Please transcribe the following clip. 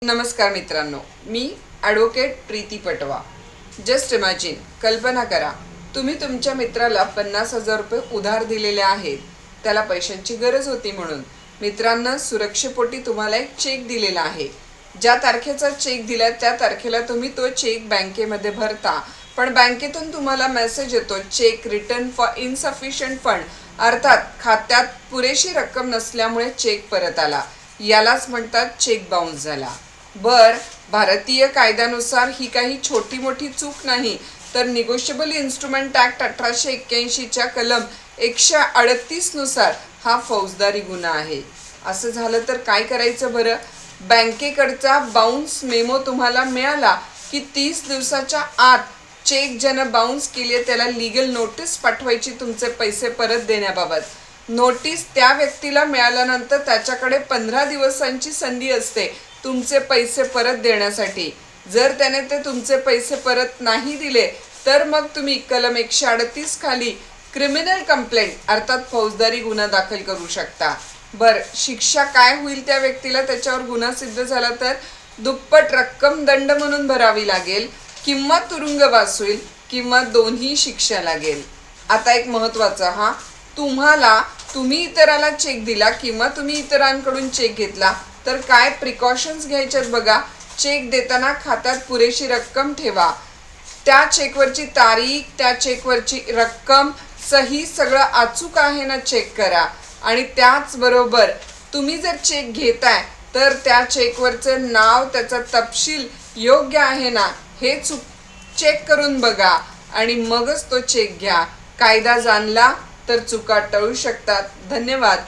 नमस्कार मित्रांनो, मी ॲडव्होकेट प्रीती पटवा. जस्ट इमॅजिन, कल्पना करा, तुम्ही तुमच्या मित्राला 50,000 रुपये उधार दिलेले आहेत. त्याला पैशांची गरज होती म्हणून. मित्रांनं सुरक्षेपोटी तुम्हाला एक चेक दिलेला आहे. ज्या तारखेचा चेक दिला त्या तारखेला तुम्ही तो चेक बँकेमध्ये भरता, पण बँकेतून तुम्हाला मेसेज येतो, check return for insufficient fund, अर्थात खात्यात पुरेशी रक्कम नसल्यामुळे चेक परत आला. यालाच म्हणतात चेक बाउन्स झाला. भारतीय कायद्यानुसार ही काही छोटी मोठी चूक नाही, तर निगोशिएबल इन्स्ट्रुमेंट ॲक्ट 1881च्या कलम 138 नुसार हा फौजदारी गुन्हा आहे. असं झालं तर काय करायचं बरं? बँकेकडचा बाउन्स मेमो तुम्हाला मिळाला की 30 दिवसाच्या आत चेक ज्यानं बाउन्स केली त्याला लीगल नोटीस पाठवायची तुमचे पैसे परत देण्याबाबत. नोटीस त्या व्यक्तीला मिळाल्यानंतर त्याच्याकडे 15 दिवसांची संधी असते तुमचे पैसे परत देण्यासाठी. जर त्याने ते तुमचे पैसे परत नाही दिले तर मग तुम्ही कलम 138 खाली क्रिमिनल कंप्लेंट अर्थात फौजदारी गुन्हा दाखल करू शकता. शिक्षा काय होईल त्या व्यक्तीला? त्याच्यावर गुन्हा सिद्ध झाला तर दुप्पट रक्कम दंड म्हणून भरावी लागेल, किंवा तुरुंगवास होईल, किंवा दोन्ही शिक्षा लागेल. आता एक महत्त्वाचा, तुम्ही इतराला चेक दिला किंवा तुम्ही इतरांकडून चेक घेतला तर काय प्रिकॉशन्स घ्यायच्यात बघा. चेक देताना खात्यात पुरेशी रक्कम ठेवा. त्या चेकवरची तारीख, त्या चेकवरची रक्कम, सही सगळं अचूक आहे ना चेक करा. आणि त्याचबरोबर तुम्ही जर चेक घेताय तर त्या चेकवरचं नाव, त्याचा तपशील योग्य आहे ना हे चेक करून बघा आणि मगच तो चेक घ्या. कायदा जाणला तर चुका टळू शकतात. धन्यवाद.